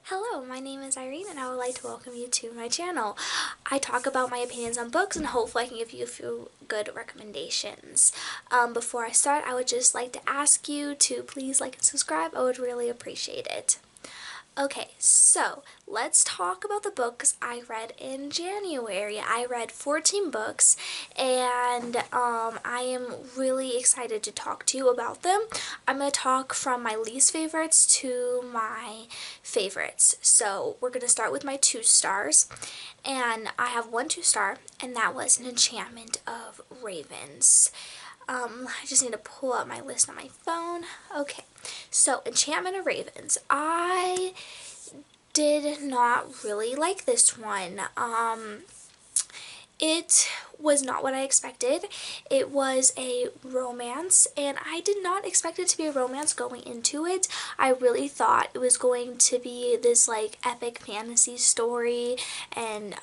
Hello, my name is Irene and I would like to welcome you to my channel. I talk about my opinions on books and hopefully I can give you a few good recommendations. Before I start, I would just like to ask you to please like and subscribe. I would really appreciate it. Okay, so let's talk about the books I read in January. I read 14 books and I am really excited to talk to you about them. I'm going to talk from my least favorites to my favorites. So we're going to start with my 2 stars. And I have 1 2-star, and that was An Enchantment of Ravens. I just need to pull up my list on my phone. Okay, so Enchantment of Ravens. I did not really like this one. It was not what I expected. It was a romance, and I did not expect it to be a romance going into it. I really thought it was going to be this like epic fantasy story, and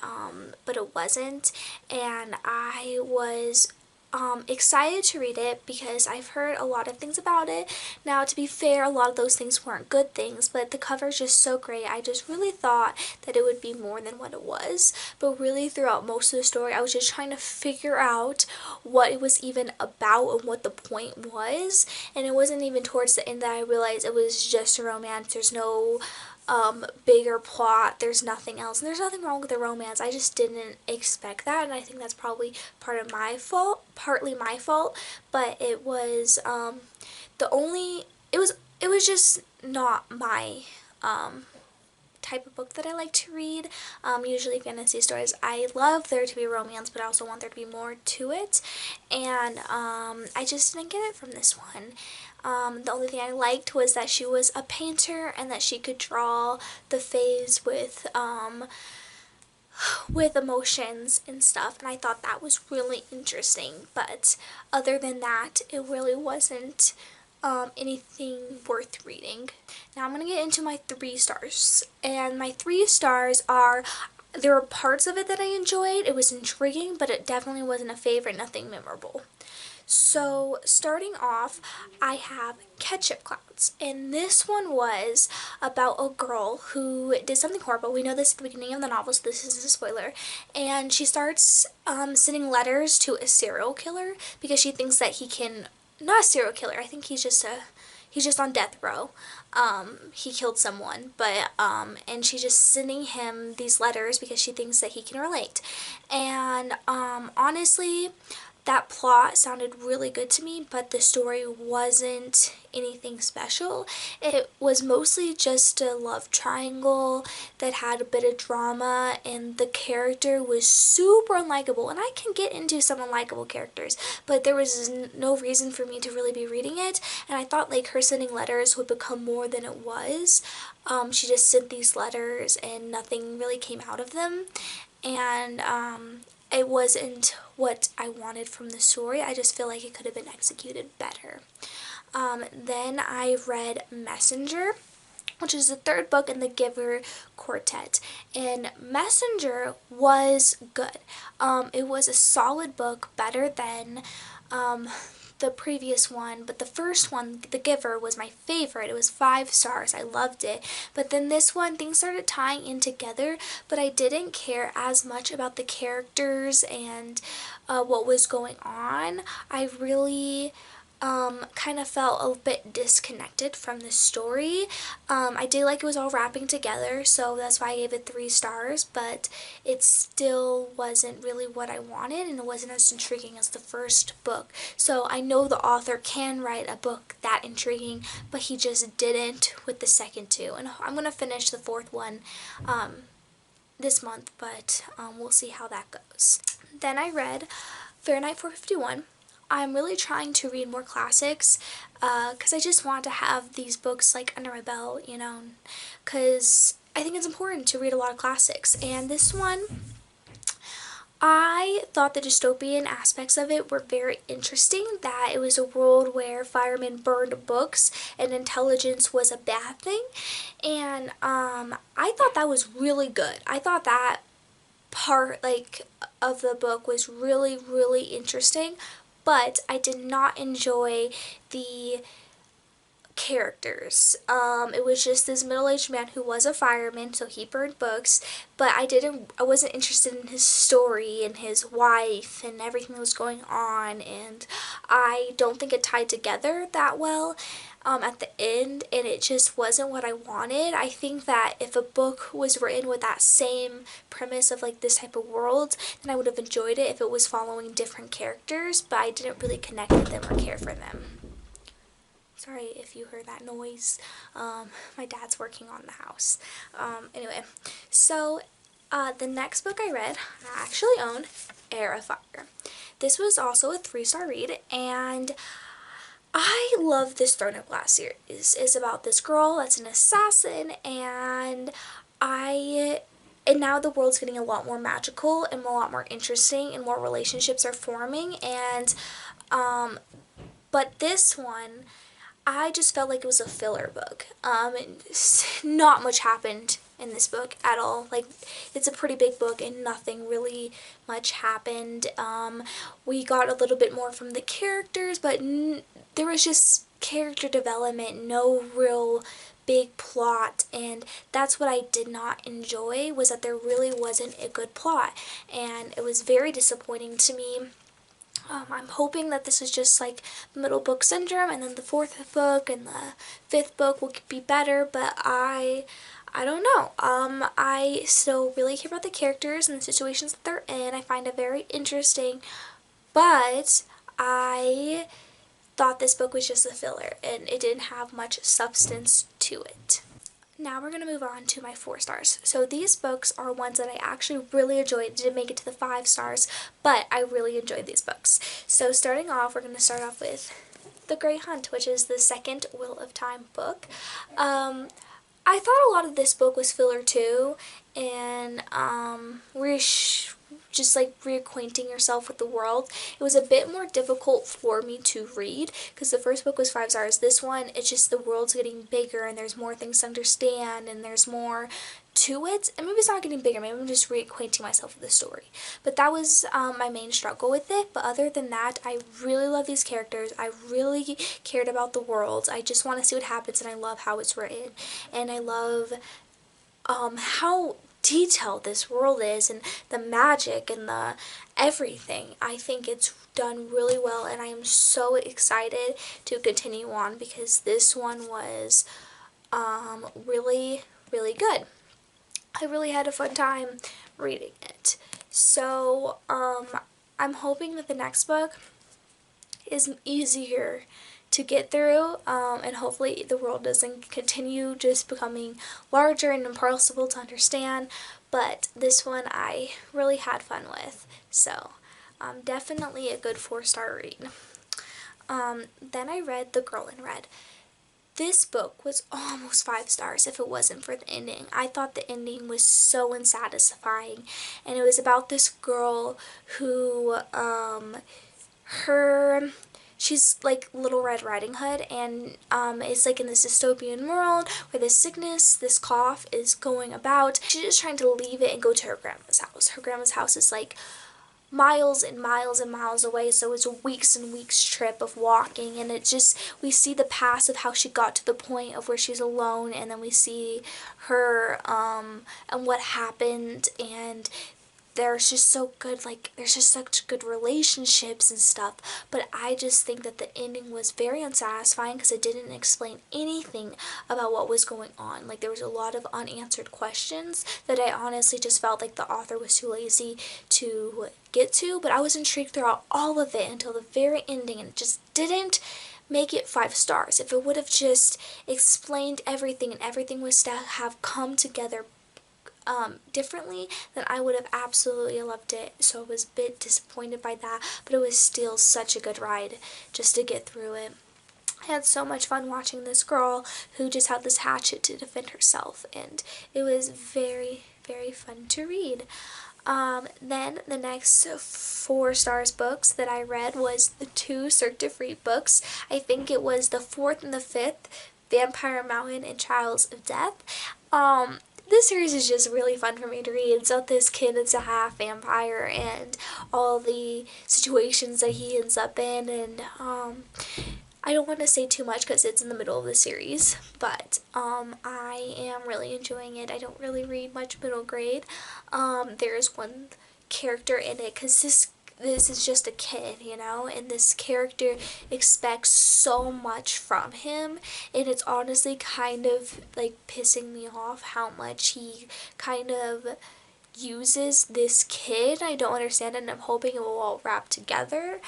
but it wasn't. And I was excited to read it because I've heard a lot of things about it. Now, to be fair, a lot of those things weren't good things, but the cover is just so great. I just really thought that it would be more than what it was, but really throughout most of the story, I was just trying to figure out what it was even about and what the point was, and it wasn't even towards the end that I realized it was just a romance. There's no bigger plot, there's nothing else, and there's nothing wrong with the romance. I just didn't expect that, and I think that's probably partly my fault, but it was it was just not my type of book that I like to read. Usually fantasy stories, I love there to be romance, but I also want there to be more to it, and I just didn't get it from this one. The only thing I liked was that she was a painter and that she could draw the fays with emotions and stuff, and I thought that was really interesting, but other than that, it really wasn't anything worth reading. Now I'm going to get into my 3 stars, and my 3 stars are, there were parts of it that I enjoyed. It was intriguing, but it definitely wasn't a favorite, nothing memorable. So starting off, I have Ketchup Clouds, and this one was about a girl who did something horrible. We know this at the beginning of the novel, so this isn't a spoiler, and she starts sending letters to a serial killer because she thinks that he can, not a serial killer, I think he's just on death row. He killed someone, but and she's just sending him these letters because she thinks that he can relate. And honestly, that plot sounded really good to me, but the story wasn't anything special. It was mostly just a love triangle that had a bit of drama, and the character was super unlikable. And I can get into some unlikable characters, but there was no reason for me to really be reading it, and I thought like her sending letters would become more than it was. She just sent these letters and nothing really came out of them, and it wasn't what I wanted from the story. I just feel like it could have been executed better. Then I read Messenger, which is the 3rd book in the Giver Quartet, and Messenger was good. It was a solid book, better than the previous one, but the first one, The Giver, was my favorite. It was 5 stars. I loved it. But then this one, things started tying in together, but I didn't care as much about the characters and what was going on. I really kind of felt a bit disconnected from the story. I did like it was all wrapping together, so that's why I gave it 3 stars, but it still wasn't really what I wanted, and it wasn't as intriguing as the first book. So I know the author can write a book that intriguing, but he just didn't with the second 2. And I'm going to finish the 4th one this month, but we'll see how that goes. Then I read Fahrenheit 451. I'm really trying to read more classics because I just want to have these books like under my belt, you know, because I think it's important to read a lot of classics. And this one, I thought the dystopian aspects of it were very interesting, that it was a world where firemen burned books and intelligence was a bad thing, and I thought that was really good. I thought that part like of the book was really, really interesting, but I did not enjoy the characters. It was just this middle-aged man who was a fireman, so he burned books, but I wasn't interested in his story and his wife and everything that was going on, and I don't think it tied together that well at the end, and it just wasn't what I wanted. I think that if a book was written with that same premise of like this type of world, then I would have enjoyed it if it was following different characters, but I didn't really connect with them or care for them. Sorry if you heard that noise. My dad's working on the house. Anyway, so the next book I read, I actually own, Heir of Fire. This was also a 3-star read, and I love this Throne of Glass series. It's about this girl that's an assassin, and now the world's getting a lot more magical and a lot more interesting, and more relationships are forming, and but this one, I just felt like it was a filler book. Not much happened in this book at all. Like, it's a pretty big book and nothing really much happened. We got a little bit more from the characters, but there was just character development, no real big plot, and that's what I did not enjoy, was that there really wasn't a good plot, and it was very disappointing to me. I'm hoping that this is just like the middle book syndrome, and then the 4th book and the 5th book will be better, but I don't know. I still really care about the characters and the situations that they're in. I find it very interesting, but I thought this book was just a filler, and it didn't have much substance to it. Now we're going to move on to my 4 stars. So these books are ones that I actually really enjoyed. It didn't make it to the 5 stars, but I really enjoyed these books. So starting off, we're going to start off with The Grey Hunt, which is the second Wheel of Time book. I thought a lot of this book was filler too, and just like reacquainting yourself with the world. It was a bit more difficult for me to read because the first book was 5 stars. This one, it's just the world's getting bigger and there's more things to understand and there's more to it. And maybe it's not getting bigger, maybe I'm just reacquainting myself with the story. But that was my main struggle with it. But other than that, I really love these characters. I really cared about the world. I just want to see what happens, and I love how it's written. And I love how detailed this world is, and the magic and the everything. I think it's done really well, and I am so excited to continue on because this one was really, really good. I really had a fun time reading it. So I'm hoping that the next book is easier to get through, and hopefully the world doesn't continue just becoming larger and impossible to understand, but this one I really had fun with, so definitely a good 4-star read. Then I read The Girl in Red. This book was almost 5 stars if it wasn't for the ending. I thought the ending was so unsatisfying, and it was about this girl who, she's like Little Red Riding Hood, and it's like in this dystopian world where this sickness, this cough is going about. She's just trying to leave it and go to her grandma's house. Her grandma's house is like miles and miles and miles away, so it's a weeks and weeks trip of walking, and it just, we see the past of how she got to the point of where she's alone, and then we see her and what happened, and there's just so good, like, there's just such good relationships and stuff, but I just think that the ending was very unsatisfying because it didn't explain anything about what was going on. Like, there was a lot of unanswered questions that I honestly just felt like the author was too lazy to get to, but I was intrigued throughout all of it until the very ending, and it just didn't make it 5 stars. If it would have just explained everything and everything was to have come together differently, then I would have absolutely loved it. So I was a bit disappointed by that, but it was still such a good ride just to get through it. I had so much fun watching this girl who just had this hatchet to defend herself, and it was very, very fun to read. Then the next 4 stars books that I read was the 2 Cirque du Freak books. I think it was the 4th and the 5th, Vampire Mountain and Trials of Death. This series is just really fun for me to read. It's about this kid that's a half vampire and all the situations that he ends up in, and I don't want to say too much because it's in the middle of the series, but I am really enjoying it. I don't really read much middle grade. There's one character in it because this is just a kid, you know, and this character expects so much from him, and it's honestly kind of like pissing me off how much he kind of uses this kid. I don't understand it, and I'm hoping it will all wrap together.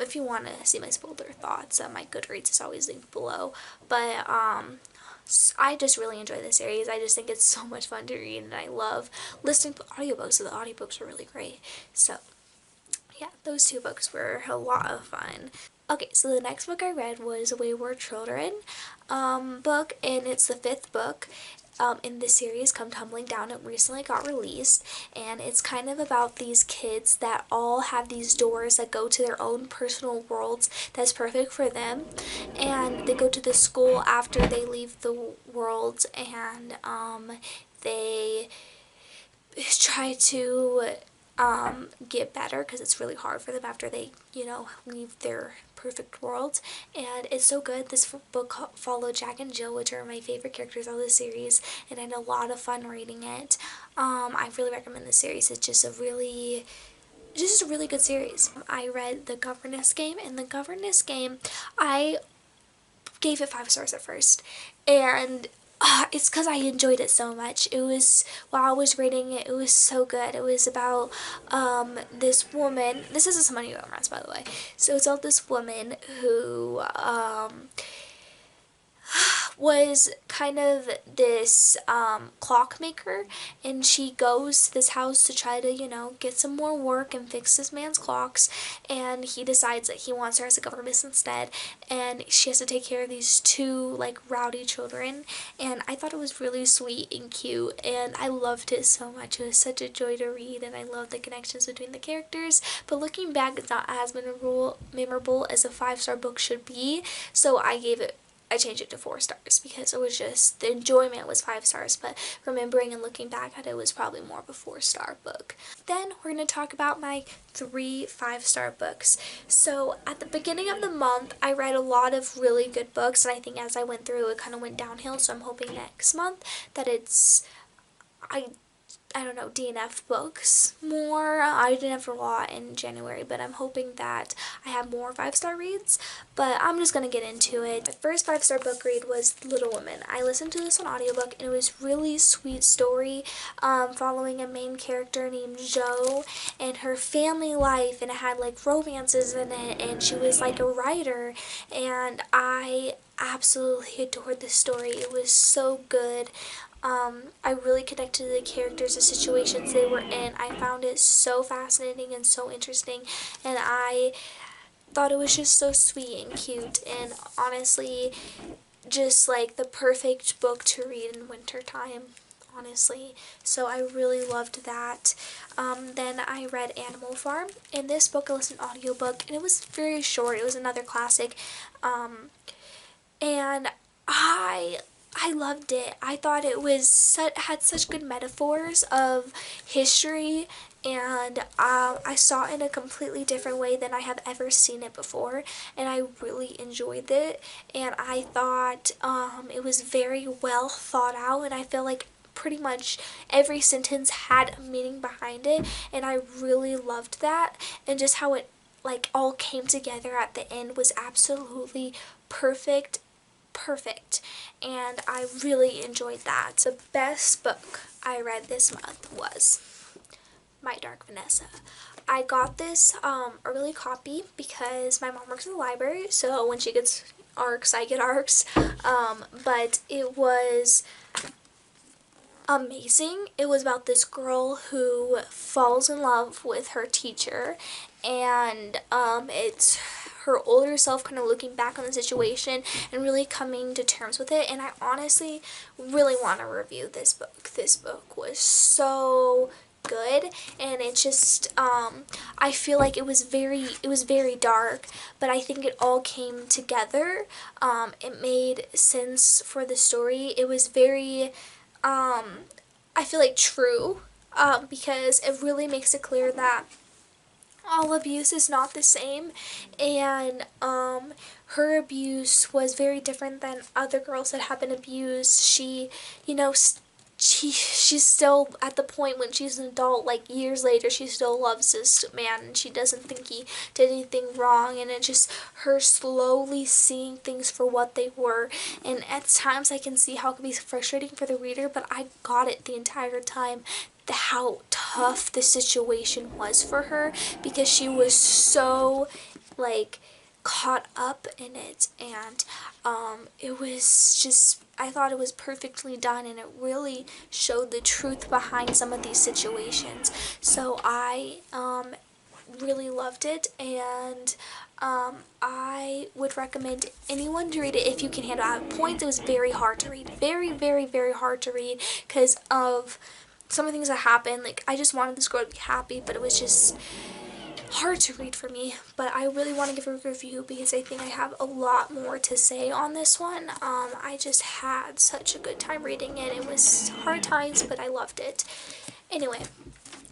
If you want to see my spoiler thoughts, my Goodreads is always linked below. But I just really enjoy the series. I just think it's so much fun to read, and I love listening to audiobooks, so the audiobooks are really great. So yeah, those two books were a lot of fun. Okay, so the next book I read was Wayward Children book, and it's the 5th book in this series, Come Tumbling Down. It recently got released, and it's kind of about these kids that all have these doors that go to their own personal worlds that's perfect for them, and they go to the school after they leave the world, and they try to get better because it's really hard for them after they, you know, leave their perfect world. And it's so good. This book followed Jack and Jill, which are my favorite characters of the series, and I had a lot of fun reading it. I really recommend this series. It's just a really good series. I read The Governess Game, and The Governess Game, I gave it 5 stars at first, and it's because I enjoyed it so much. It was, while I was reading it, it was so good. It was about this woman. This is a money romance, by the way. So it's about this woman who was kind of this clockmaker, and she goes to this house to try to, you know, get some more work and fix this man's clocks, and he decides that he wants her as a governess instead, and she has to take care of these 2 like rowdy children, and I thought it was really sweet and cute, and I loved it so much. It was such a joy to read, and I loved the connections between the characters, but looking back, it's not as memorable as a 5-star book should be, so I changed it to 4 stars because it was just, the enjoyment was 5 stars, but remembering and looking back at it was probably more of a 4-star book. Then we're going to talk about my 3 5-star books. So at the beginning of the month, I read a lot of really good books, and I think as I went through, it kind of went downhill, so I'm hoping next month that it's, I don't know, DNF books more. I didn't have a lot in January, but I'm hoping that I have more 5-star reads, but I'm just going to get into it. My first 5-star book read was Little Women. I listened to this on audiobook, and it was really sweet story following a main character named Jo and her family life, and it had like romances in it, and she was like a writer, and I absolutely adored this story. It was so good. I really connected to the characters, the situations they were in. I found it so fascinating and so interesting, and I thought it was just so sweet and cute, and honestly, just like the perfect book to read in winter time, honestly. So I really loved that. Then I read Animal Farm, and this book I listened to audiobook, and it was very short. It was another classic, and I loved it. I thought it was had such good metaphors of history, and I saw it in a completely different way than I have ever seen it before, and I really enjoyed it, and I thought it was very well thought out, and I feel like pretty much every sentence had a meaning behind it, and I really loved that, and just how it like all came together at the end was absolutely perfect, and I really enjoyed that. The best book I read this month was My Dark Vanessa. I got this early copy because my mom works in the library, so when she gets ARCs, I get ARCs, but it was amazing. It was about this girl who falls in love with her teacher, and it's her older self kind of looking back on the situation and really coming to terms with it, and I honestly really want to review this book. This book was so good, and it just I feel like it was very dark, but I think it all came together. It made sense for the story. It was very I feel like true, because it really makes it clear that all abuse is not the same, and her abuse was very different than other girls that have been abused. She, you know, she's still at the point when she's an adult, like years later, she still loves this man and she doesn't think he did anything wrong, and it's just her slowly seeing things for what they were. And at times I can see how it can be frustrating for the reader, but I got it the entire time, how tough the situation was for her, because she was so like caught up in it, and it was just, I thought it was perfectly done, and it really showed the truth behind some of these situations. So I really loved it, and I would recommend anyone to read it if you can handle it. At points it was very hard to read, very, very, very hard to read, because of some of the things that happened. Like, I just wanted this girl to be happy, but it was just hard to read for me. But I really want to give a review because I think I have a lot more to say on this one. I just had such a good time reading it. It was hard times, but I loved it. Anyway,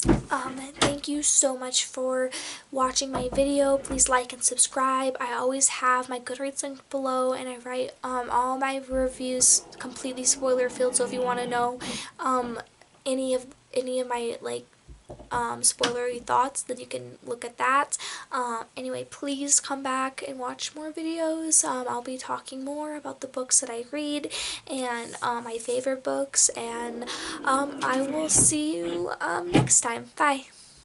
thank you so much for watching my video. Please like and subscribe. I always have my Goodreads link below, and I write all my reviews completely spoiler filled, so if you want to know any of my like spoilery thoughts, then you can look at that. Anyway, please come back and watch more videos. I'll be talking more about the books that I read and my favorite books, and I will see you next time. Bye.